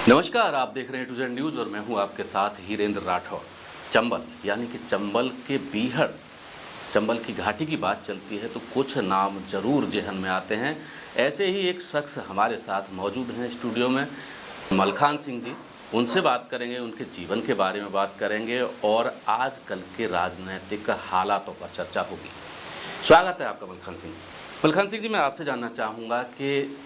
नमस्कार, आप देख रहे हैं टू न्यूज़ और मैं हूं आपके साथ हीरेंद्र राठौड़। चंबल यानी कि चंबल के बीहड़, चंबल की घाटी की बात चलती है तो कुछ नाम जरूर जेहन में आते हैं। ऐसे ही एक शख्स हमारे साथ मौजूद हैं स्टूडियो में, मलखान सिंह जी। उनसे बात करेंगे, उनके जीवन के बारे में बात करेंगे और आजकल के राजनीतिक हालातों पर चर्चा होगी। स्वागत है आपका मलखान सिंह। मलखान सिंह जी, मैं आपसे जानना चाहूँगा कि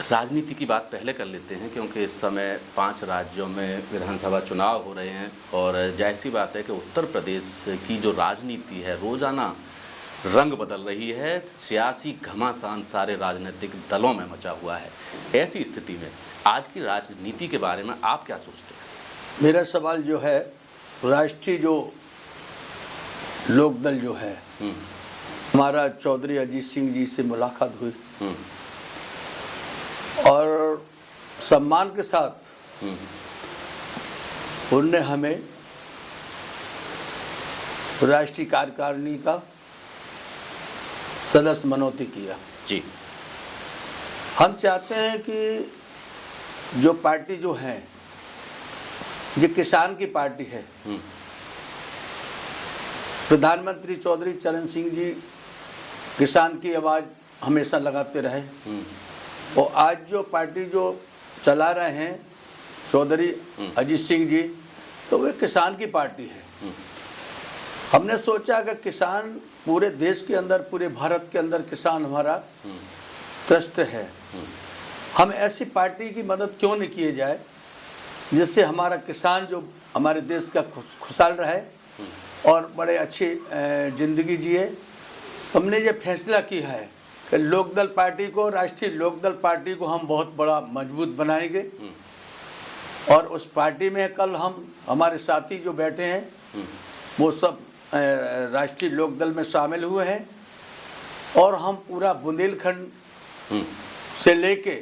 राजनीति की बात पहले कर लेते हैं, क्योंकि इस समय 5 राज्यों में विधानसभा चुनाव हो रहे हैं और जाहिर सी बात है कि उत्तर प्रदेश की जो राजनीति है रोज़ाना रंग बदल रही है। सियासी घमासान सारे राजनीतिक दलों में मचा हुआ है। ऐसी स्थिति में आज की राजनीति के बारे में आप क्या सोचते हैं? मेरा सवाल जो है, राष्ट्रीय जो लोकदल जो है, हमारा चौधरी अजीत सिंह जी से मुलाकात हुई और सम्मान के साथ उनने हमें राष्ट्रीय कार्यकारिणी का सदस्य मनोती किया। जी, हम चाहते हैं कि जो पार्टी जो है, ये किसान की पार्टी है। प्रधानमंत्री चौधरी चरण सिंह जी किसान की आवाज़ हमेशा लगाते रहे और आज जो पार्टी जो चला रहे हैं चौधरी अजीत सिंह जी, तो वे किसान की पार्टी है। हमने सोचा कि किसान पूरे देश के अंदर, पूरे भारत के अंदर किसान हमारा त्रस्त है। हम ऐसी पार्टी की मदद क्यों नहीं किए जाए जिससे हमारा किसान जो हमारे देश का खुशहाल रहे और बड़े अच्छी ज़िंदगी जिए। हमने ये फैसला किया है कि लोकदल पार्टी को, राष्ट्रीय लोकदल पार्टी को हम बहुत बड़ा मजबूत बनाएंगे और उस पार्टी में कल हम हमारे साथी जो बैठे हैं वो सब राष्ट्रीय लोकदल में शामिल हुए हैं और हम पूरा बुंदेलखंड से लेके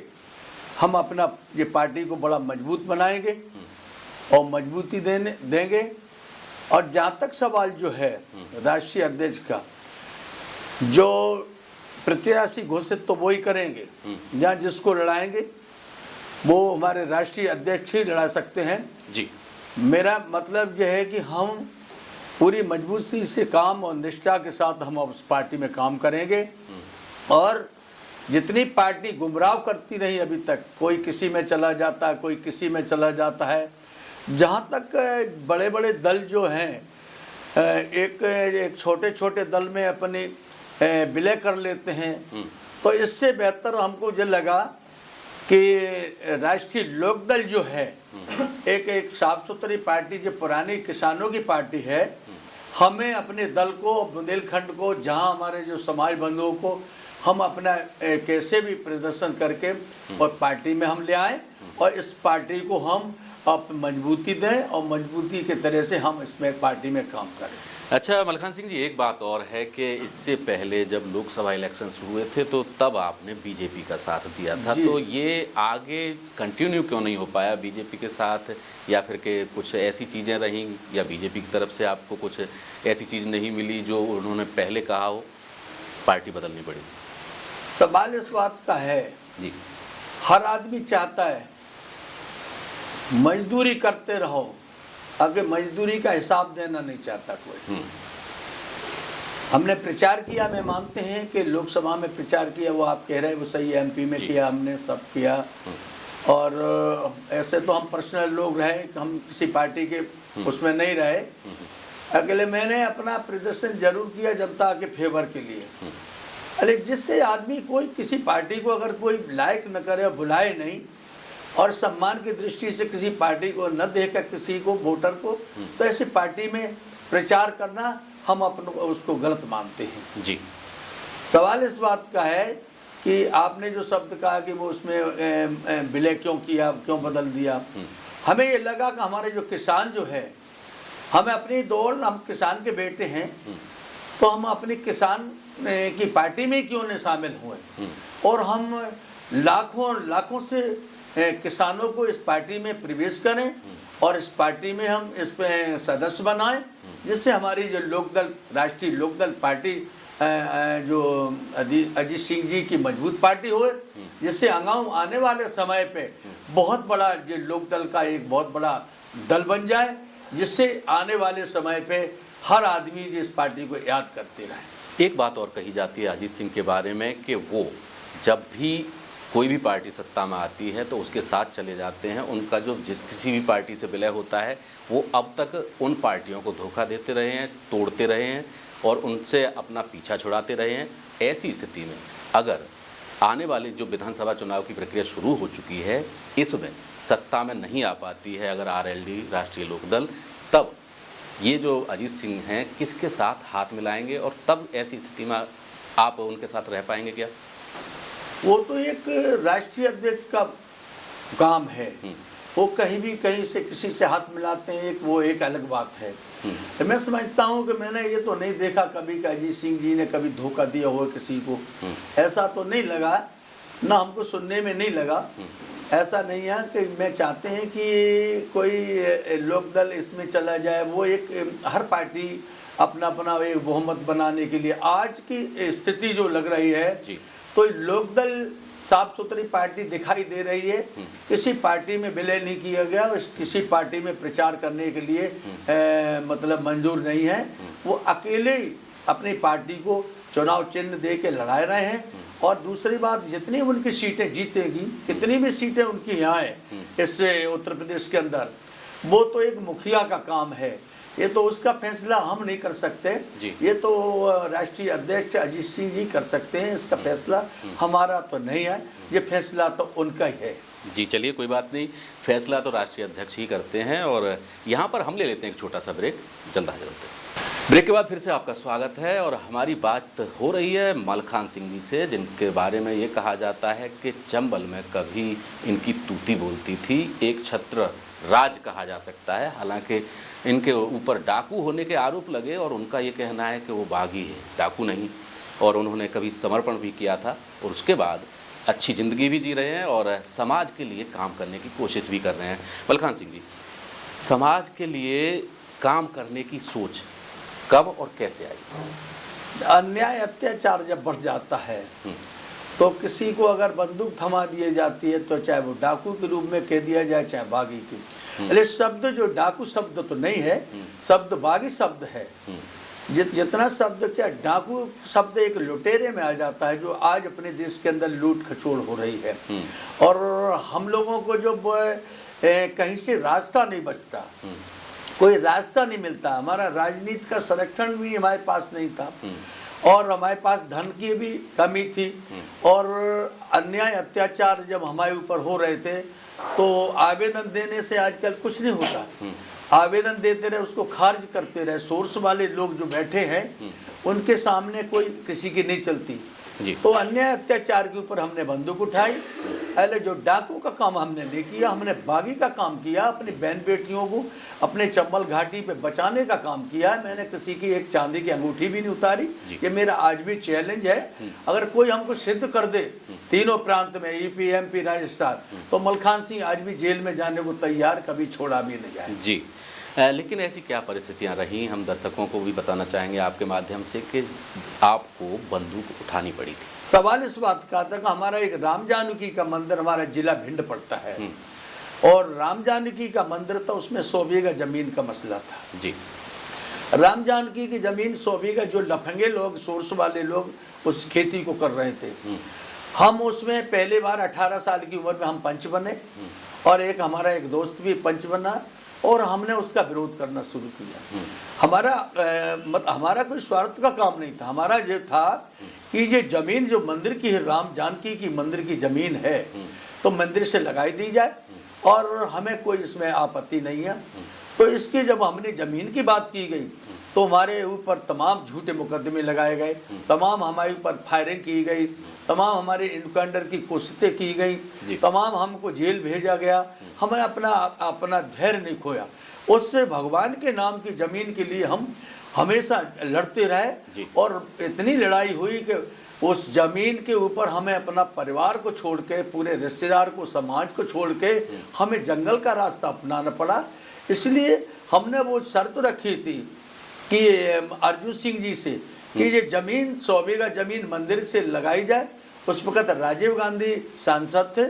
हम अपना ये पार्टी को बड़ा मजबूत बनाएंगे और मजबूती देंगे। और जहाँ तक सवाल जो है राष्ट्रीय अध्यक्ष का, जो प्रत्याशी घोषित तो वही करेंगे, जहाँ जिसको लड़ाएंगे वो हमारे राष्ट्रीय अध्यक्ष ही लड़ा सकते हैं। जी, मेरा मतलब यह है कि हम पूरी मजबूती से काम और निष्ठा के साथ हम उस पार्टी में काम करेंगे और जितनी पार्टी गुमराह करती रही अभी तक, कोई किसी में चला जाता है, कोई किसी में चला जाता है, जहाँ तक बड़े बड़े दल जो हैं एक छोटे छोटे दल में अपनी विलय कर लेते हैं, तो इससे बेहतर हमको ये लगा कि राष्ट्रीय लोकदल जो है एक साफ सुथरी पार्टी, जो पुरानी किसानों की पार्टी है, हमें अपने दल को, बुंदेलखंड को, जहां हमारे जो समाज बंधुओं को हम अपना कैसे भी प्रदर्शन करके और पार्टी में हम ले आए और इस पार्टी को हम अब मजबूती दें और मजबूती के तरह से हम इसमें पार्टी में काम करें। अच्छा मलखान सिंह जी, एक बात और है कि इससे पहले जब लोकसभा इलेक्शंस हुए थे तो तब आपने बीजेपी का साथ दिया था, तो ये आगे कंटिन्यू क्यों नहीं हो पाया बीजेपी के साथ, या फिर के कुछ ऐसी चीज़ें रहीं या बीजेपी की तरफ से आपको कुछ ऐसी चीज़ नहीं मिली जो उन्होंने पहले कहा हो, पार्टी बदलनी पड़ी? सवाल इस बात का है जी, हर आदमी चाहता है मजदूरी करते रहो, अगर मजदूरी का हिसाब देना नहीं चाहता कोई। हमने प्रचार किया, मैं मानते हैं कि लोकसभा में प्रचार किया, वो आप कह रहे हैं वो सही है, एमपी में किया, हमने सब किया और ऐसे तो हम पर्सनल लोग रहे, हम किसी पार्टी के उसमें नहीं रहे। अगले मैंने अपना प्रदर्शन जरूर किया जनता के फेवर के लिए। अरे जिससे आदमी कोई किसी पार्टी को अगर कोई लाइक न करे, बुलाए नहीं और सम्मान की दृष्टि से किसी पार्टी को न देकर किसी को, वोटर को, तो ऐसी पार्टी में प्रचार करना हम अपने उसको गलत मानते हैं। जी, सवाल इस बात का है कि आपने जो शब्द कहा कि वो उसमें विलय क्यों किया, क्यों बदल दिया, हमें ये लगा कि हमारे जो किसान जो है, हमें अपनी दौड़, हम किसान के बेटे हैं, तो हम अपनी किसान की पार्टी में क्यों नहीं शामिल हुए और हम लाखों से किसानों को इस पार्टी में प्रवेश करें और इस पार्टी में हम इस पे सदस्य बनाएं, जिससे हमारी जो लोकदल, राष्ट्रीय लोकदल पार्टी जो अजीत सिंह जी की मजबूत पार्टी हो, जिससे आगाऊ आने वाले समय पे बहुत बड़ा जो लोकदल का एक बहुत बड़ा दल बन जाए, जिससे आने वाले समय पे हर आदमी जिस पार्टी को याद करते रहे। एक बात और कही जाती है अजीत सिंह के बारे में कि वो जब भी कोई भी पार्टी सत्ता में आती है तो उसके साथ चले जाते हैं। उनका जो किसी भी पार्टी से विलय होता है वो अब तक उन पार्टियों को धोखा देते रहे हैं, तोड़ते रहे हैं और उनसे अपना पीछा छुड़ाते रहे हैं। ऐसी स्थिति में अगर आने वाले जो विधानसभा चुनाव की प्रक्रिया शुरू हो चुकी है, इसमें सत्ता में नहीं आ पाती है अगर आरएलडी राष्ट्रीय लोकदल, तब ये जो अजीत सिंह हैं किसके साथ हाथ मिलाएंगे और तब ऐसी स्थिति में आप उनके साथ रह पाएंगे क्या? वो तो एक राष्ट्रीय अध्यक्ष का काम है, वो कहीं भी कहीं से किसी से हाथ मिलाते हैं, वो एक अलग बात है। तो मैं समझता हूँ कि मैंने ये तो नहीं देखा कभी कि अजीत सिंह जी ने कभी धोखा दिया हो किसी को, ऐसा तो नहीं लगा, ना हमको सुनने में नहीं लगा। ऐसा नहीं है कि मैं चाहते हैं कि कोई लोकदल इसमें चला जाए, वो एक हर पार्टी अपना अपना एक बहुमत बनाने के लिए, आज की स्थिति जो लग रही है तो लोकदल साफ सुथरी पार्टी दिखाई दे रही है। किसी पार्टी में विलय नहीं किया गया, किसी पार्टी में प्रचार करने के लिए मतलब मंजूर नहीं है। वो अकेले ही अपनी पार्टी को चुनाव चिन्ह दे के लड़ा रहे हैं। और दूसरी बात, जितनी उनकी सीटें जीतेगी, कितनी भी सीटें उनकी यहाँ है इससे उत्तर प्रदेश के अंदर, वो तो एक मुखिया का काम है, ये तो उसका फैसला हम नहीं कर सकते, ये तो राष्ट्रीय अध्यक्ष अजीत सिंह जी कर सकते हैं, इसका फैसला हमारा तो नहीं है, ये फैसला तो उनका ही है। जी चलिए, कोई बात नहीं, फैसला तो राष्ट्रीय अध्यक्ष ही करते हैं। और यहाँ पर हम ले लेते हैं एक छोटा सा ब्रेक, जल्द हाजिर होते हैं। ब्रेक के बाद फिर से आपका स्वागत है और हमारी बात हो रही है मलखान सिंह जी से, जिनके बारे में ये कहा जाता है कि चंबल में कभी इनकी तूती बोलती थी, एक छत्र राज कहा जा सकता है। हालांकि इनके ऊपर डाकू होने के आरोप लगे और उनका ये कहना है कि वो बागी है, डाकू नहीं, और उन्होंने कभी समर्पण भी किया था और उसके बाद अच्छी ज़िंदगी भी जी रहे हैं और समाज के लिए काम करने की कोशिश भी कर रहे हैं। मलखान सिंह जी, समाज के लिए काम करने की सोच कब और कैसे आई? अन्याय अत्याचार जब बढ़ जाता है तो किसी को अगर बंदूक थमा दी जाती है तो चाहे वो डाकू के रूप में कह दिया जाए, चाहे बागी की। अरे शब्द जो डाकू शब्द तो नहीं है, शब्द बागी शब्द है। जितना शब्द क्या, डाकू शब्द एक लुटेरे में आ जाता है जो आज अपने देश के अंदर लूट खचोड़ हो रही है। और हम लोगों को जो कहीं से रास्ता नहीं बचता, कोई रास्ता नहीं मिलता, हमारा राजनीति का संरक्षण भी हमारे पास नहीं था और हमारे पास धन की भी कमी थी और अन्याय अत्याचार जब हमारे ऊपर हो रहे थे तो आवेदन देने से आजकल कुछ नहीं होता। आवेदन देते रहे, उसको खारिज करते रहे, सोर्स वाले लोग जो बैठे हैं उनके सामने कोई किसी की नहीं चलती। तो अन्याय अत्याचार के ऊपर हमने बंदूक उठाई। पहले जो डाकू का काम हमने नहीं किया, हमने बागी का काम किया, अपनी बहन बेटियों को अपने चंबल घाटी पे बचाने का काम किया। मैंने किसी की एक चांदी की अंगूठी भी नहीं उतारी। ये मेरा आज भी चैलेंज है, अगर कोई हमको सिद्ध कर दे तीनों प्रांत में, यूपी, एमपी, राजस्थान, तो मलखान सिंह आज भी जेल में जाने को तैयार, कभी छोड़ा भी नहीं जाए। जी, लेकिन ऐसी क्या परिस्थितियां रही, हम दर्शकों को भी बताना चाहेंगे आपके माध्यम से कि आपको बंदूक उठानी पड़ी थी? सवाल इस बात का था कि हमारा एक राम जानकी का मंदिर, हमारा जिला भिंड पड़ता है और राम जानकी का मंदिर था, उसमें 100 बीघा जमीन का मसला था। जी, राम जानकी की जमीन 100 बीघा, जो लफंगे लोग, सोर्स वाले लोग उस खेती को कर रहे थे। हम उसमें पहली बार 18 साल की उम्र में हम पंच बने और एक हमारा एक दोस्त भी पंच बना और हमने उसका विरोध करना शुरू किया। हमारा कोई स्वार्थ का काम नहीं था, हमारा ये था कि ये जमीन जो मंदिर की है, राम जानकी की मंदिर की जमीन है, तो मंदिर से लगाई दी जाए और हमें कोई इसमें आपत्ति नहीं है। तो इसकी जब हमने जमीन की बात की गई तो हमारे ऊपर तमाम झूठे मुकदमे लगाए गए, तमाम हमारे ऊपर फायरिंग की गई, तमाम हमारे इनकाउंटर की कोशिशें की गई, तमाम हमको जेल भेजा गया। हमने अपना धैर्य नहीं खोया। उससे भगवान के नाम की जमीन के लिए हम हमेशा लड़ते रहे और इतनी लड़ाई हुई कि उस जमीन के ऊपर हमें अपना परिवार को छोड़ के, पूरे रिश्तेदार को, समाज को छोड़ के हमें जंगल का रास्ता अपनाना पड़ा। इसलिए हमने वो शर्त रखी थी कि अर्जुन सिंह जी से कि ये जमीन 100 बीघा जमीन मंदिर से लगाई जाए। उस वक्त राजीव गांधी सांसद थे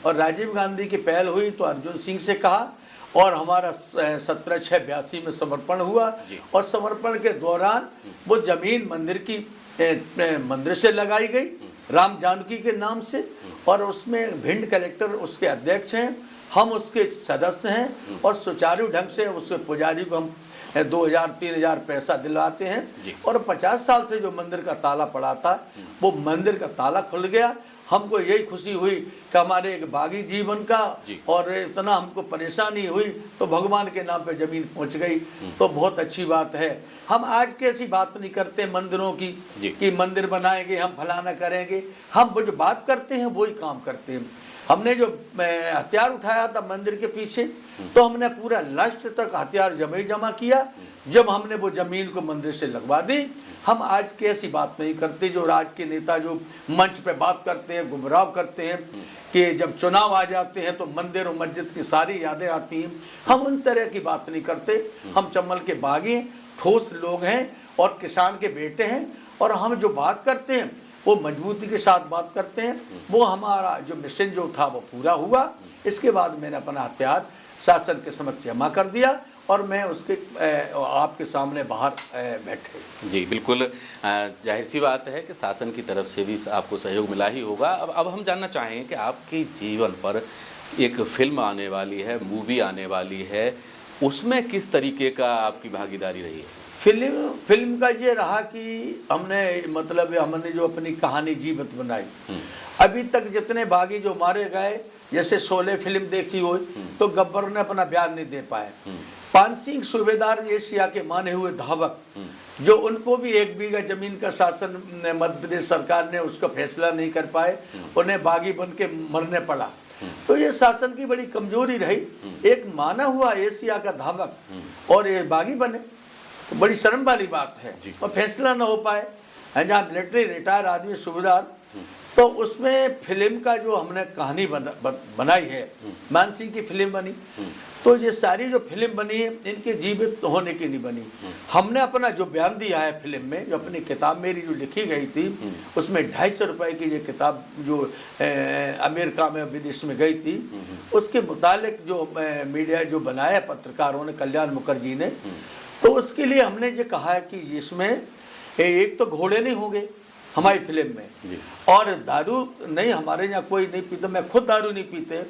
और राजीव गांधी की पहल हुई तो अर्जुन सिंह से कहा और हमारा 17/6/82 में समर्पण हुआ और समर्पण के दौरान वो जमीन मंदिर से लगाई गई राम जानकी के नाम से और उसमें भिंड कलेक्टर उसके अध्यक्ष हैं, हम उसके सदस्य हैं और सुचारू ढंग से उसके पुजारी को हम 2000-3000 पैसा दिलवाते हैं और 50 साल से जो मंदिर का ताला पड़ा था वो मंदिर का ताला खुल गया। हमको यही खुशी हुई कि हमारे एक बागी जीवन का और इतना हमको परेशानी हुई तो भगवान के नाम पे जमीन पहुंच गई, तो बहुत अच्छी बात है। हम आज कैसी बात नहीं करते मंदिरों की कि मंदिर बनाएंगे हम फलाना करेंगे, हम वो जो बात करते हैं वही काम करते हैं। हमने जो हथियार उठाया था मंदिर के पीछे तो हमने पूरा लास्ट तक हथियार जमा किया। जब हमने वो जमीन को मंदिर से लगवा दी, हम आज की ऐसी बात नहीं करते जो राज के नेता जो मंच पे बात करते हैं, गुमराह करते हैं कि जब चुनाव आ जाते हैं तो मंदिर और मस्जिद की सारी यादें आती हैं। हम उन तरह की बात नहीं करते। हम चंबल के बागी ठोस लोग हैं और किसान के बेटे हैं और हम जो बात करते हैं वो मजबूती के साथ बात करते हैं। वो हमारा जो मिशन जो था वो पूरा हुआ। इसके बाद मैंने अपना हथियार शासन के समक्ष जमा कर दिया और मैं उसके आपके सामने बाहर बैठे। जी बिल्कुल, जाहिर सी बात है कि शासन की तरफ से भी आपको सहयोग मिला ही होगा। अब हम जानना चाहेंगे कि आपके जीवन पर एक फिल्म आने वाली है, मूवी आने वाली है, उसमें किस तरीके का आपकी भागीदारी रही है? फिल्म का ये रहा कि हमने जो अपनी कहानी जीवंत बनाई। अभी तक जितने बागी जो मारे गए, जैसे शोले फिल्म देखी हो तो गब्बर ने अपना बयान नहीं दे पाए। पान सिंह सूबेदार एशिया के माने हुए धावक जो उनको भी 1 बीघा जमीन का शासन मध्य प्रदेश सरकार ने उसका फैसला नहीं कर पाए, उन्हें बागी बन के मरने पड़ा। तो ये शासन की बड़ी कमजोरी रही। एक माना हुआ एशिया का धावक और ये बागी बने तो बड़ी शर्म वाली बात है और फैसला न हो पाए। जहाँ मिलिट्री रिटायर आदमी सूबेदार, तो उसमें फिल्म का जो हमने कहानी बनाई है, मान सिंह की फिल्म बनी, तो ये सारी जो फिल्म बनी है इनके जीवित होने की नहीं बनी। हमने अपना जो बयान दिया है फिल्म में, जो अपनी किताब मेरी जो लिखी गई थी उसमें 250 रुपए की ये किताब जो अमेरिका में विदेश में गई थी, उसके मुतालिक जो मीडिया जो बनाया पत्रकारों ने, कल्याण मुखर्जी ने, तो उसके लिए हमने ये कहा है कि इसमें एक तो घोड़े नहीं होंगे हमारी फिल्म में और दारू नहीं, हमारे यहाँ कोई नहीं पीता, मैं खुद दारू नहीं पीते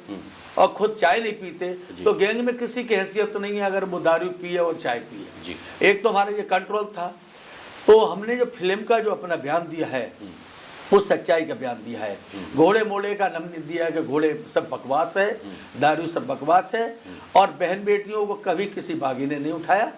और खुद चाय नहीं पीते, तो गैंग में किसी की हैसियत नहीं है अगर वो दारू पिए और चाय पिए। एक तो हमारा ये कंट्रोल था। तो हमने जो फिल्म का जो अपना बयान दिया है वो सच्चाई का बयान दिया है। घोड़े मोड़े का नाम नहीं दिया है कि घोड़े सब बकवास है, दारू सब बकवास है और बहन बेटियों को कभी किसी बागी ने नहीं उठाया।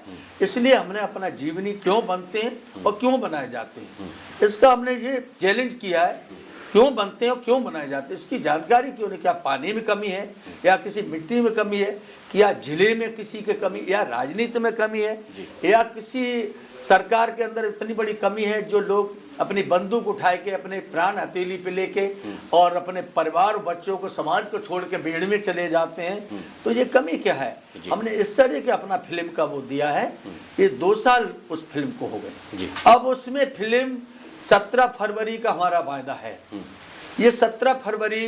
इसलिए हमने अपना जीवनी क्यों बनते हैं और क्यों बनाए जाते हैं, इसका हमने ये चैलेंज किया है। क्यों बनते हैं और क्यों बनाए जाते हैं इसकी जानकारी क्यों नहीं। क्या पानी में कमी है या किसी मिट्टी में कमी है, या जिले में किसी की कमी, या राजनीति में कमी है, या किसी सरकार के अंदर इतनी बड़ी कमी है जो लोग अपनी बंदूक उठाए के अपने प्राण हथेली पे लेके और अपने परिवार और बच्चों को, समाज को छोड़ के भीड़ में चले जाते हैं, तो ये कमी क्या है। हमने इस तरह के अपना फिल्म का वो दिया है। ये 2 साल उस फिल्म को हो गए। अब उसमें फिल्म 17 फरवरी का हमारा वायदा है। ये 17 फरवरी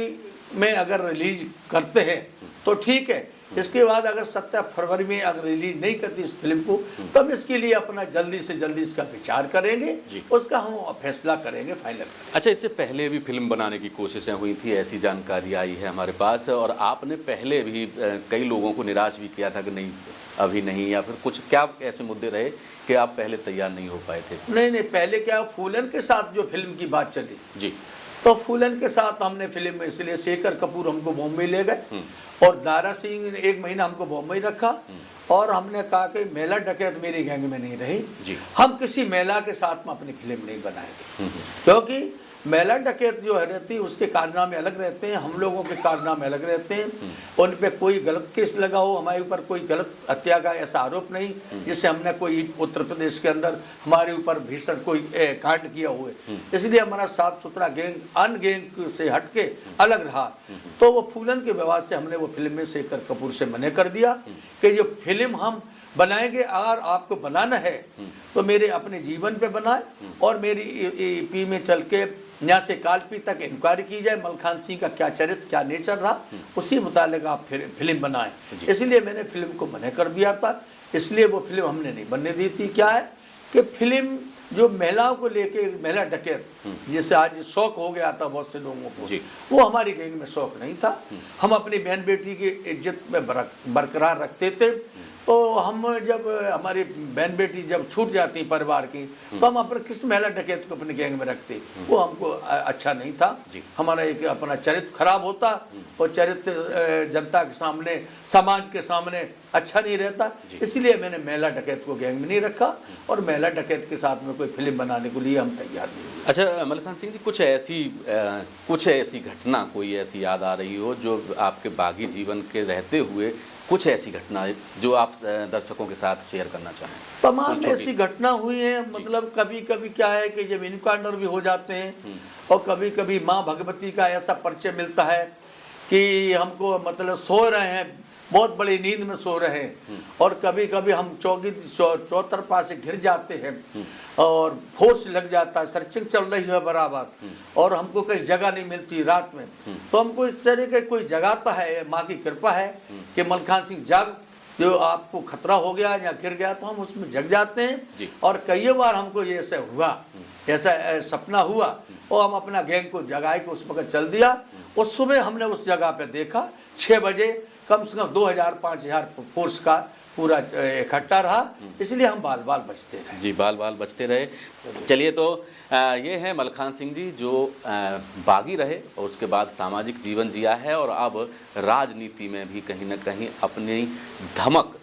में अगर रिलीज करते हैं तो ठीक है, इसके बाद अगर 17 फरवरी में अगर रिलीज नहीं करती इस फिल्म को तब इसके लिए अपना जल्दी से जल्दी इसका विचार करेंगे, उसका हम फैसला करेंगे, फाइनल। अच्छा, इससे पहले भी फिल्म बनाने की कोशिशें हुई थी, ऐसी जानकारी आई है हमारे पास, और आपने पहले भी कई लोगों को निराश भी किया था कि नहीं अभी नहीं, या फिर कुछ क्या ऐसे मुद्दे रहे कि आप पहले तैयार नहीं हो पाए थे? नहीं, पहले क्या फूलन के साथ जो फिल्म की बात चली जी, तो फूलन के साथ हमने फिल्म में, इसलिए शेखर कपूर हमको बॉम्बे ले गए और दारा सिंह ने 1 महीना हमको बॉम्बे रखा और हमने कहा कि मेला डकैत मेरी गैंग में नहीं रही, हम किसी मेला के साथ में अपनी फिल्म नहीं बनाएंगे, क्योंकि मेला डकैत जो है रहती है उसके कारनामे अलग रहते हैं, हम लोगों के कारनामे अलग रहते हैं। उन पे कोई गलत केस लगा हो, हमारे ऊपर कोई गलत हत्या का ऐसा आरोप नहीं जिससे हमने कोई उत्तर प्रदेश के अंदर हमारे ऊपर भीषण कोई कांड किया हुए, इसलिए हमारा साफ सुथरा गैंग अन्य गैंग से हटके अलग रहा। तो वो फूलन के विवाद से हमने वो फिल्म में शेखर कपूर से मना कर दिया कि जो फिल्म हम बनाएंगे। अगर आपको बनाना है तो मेरे अपने जीवन पे बनाए और मेरी ईपी में चल के यहाँ से कालपी तक इंक्वायरी की जाए, मलखान सिंह का क्या चरित्र क्या नेचर रहा, उसी मुताबिक आप फिर फिल्म बनाएं। इसलिए मैंने फिल्म को मना कर दिया था, इसलिए वो फिल्म हमने नहीं बनने दी थी। क्या है कि फिल्म जो महिलाओं को लेके, महिला डकैत जिससे आज शौक हो गया था बहुत से लोगों को, वो हमारी गैंग में शौक नहीं था। हम अपनी बहन बेटी की इज्जत में बरकरार रखते थे। तो हम जब हमारी बहन बेटी जब छूट जाती परिवार की, तो हम अपने किस महिला डकैत को अपने गैंग में रखते, वो हमको अच्छा नहीं था। हमारा एक अपना चरित्र खराब होता और चरित्र जनता के सामने, समाज के सामने अच्छा नहीं रहता। इसलिए मैंने महिला डकैत को गैंग में नहीं रखा और महिला डकैत के साथ में कोई फिल्म बनाने के लिए हम तैयार नहीं। अच्छा मलखान सिंह जी, कुछ ऐसी घटना, कोई ऐसी याद आ रही हो जो आपके बागी जीवन के रहते हुए, कुछ ऐसी घटना जो आप दर्शकों के साथ शेयर करना चाहें? तमाम ऐसी घटना हुई है। मतलब कभी कभी क्या है कि जब इनकाउंटर भी हो जाते हैं और कभी कभी माँ भगवती का ऐसा परिचय मिलता है कि हमको मतलब सो रहे हैं, बहुत बड़ी नींद में सो रहे हैं, और कभी कभी हम चौतरफा से घिर जाते हैं और फोर्स लग जाता है, सर्चिंग चल रही है बराबर, और हमको कहीं जगह नहीं मिलती रात में। तो हमको इस तरह के कोई जगाता है, माँ की कृपा है कि मलखान सिंह जाग, जो आपको खतरा हो गया या गिर गया, तो हम उसमें जग जाते हैं। और कई बार हमको ये ऐसा हुआ, ऐसा सपना हुआ और हम अपना गैंग को जगाए को उस वक्त चल दिया। और सुबह हमने उस जगह पे देखा 6 बजे कम से कम 2000-5000 फोर्स का पूरा इकट्ठा रहा। इसलिए हम बाल बाल बचते रहे। जी, बाल बाल बचते रहे। चलिए, तो ये है मलखान सिंह जी जो बागी रहे और उसके बाद सामाजिक जीवन जिया है और अब राजनीति में भी कहीं न कहीं अपनी धमक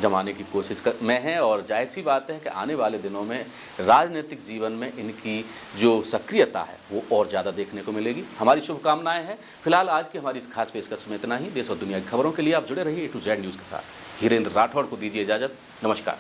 जमाने की कोशिश में है। और जाहिर सी बात है कि आने वाले दिनों में राजनीतिक जीवन में इनकी जो सक्रियता है वो और ज़्यादा देखने को मिलेगी। हमारी शुभकामनाएं हैं। फिलहाल आज की हमारी इस खास पेशकश में इतना ही। देश और दुनिया की खबरों के लिए आप जुड़े रहिए A to Z न्यूज़ के साथ। हीरेंद्र राठौड़ को दीजिए इजाज़त। नमस्कार।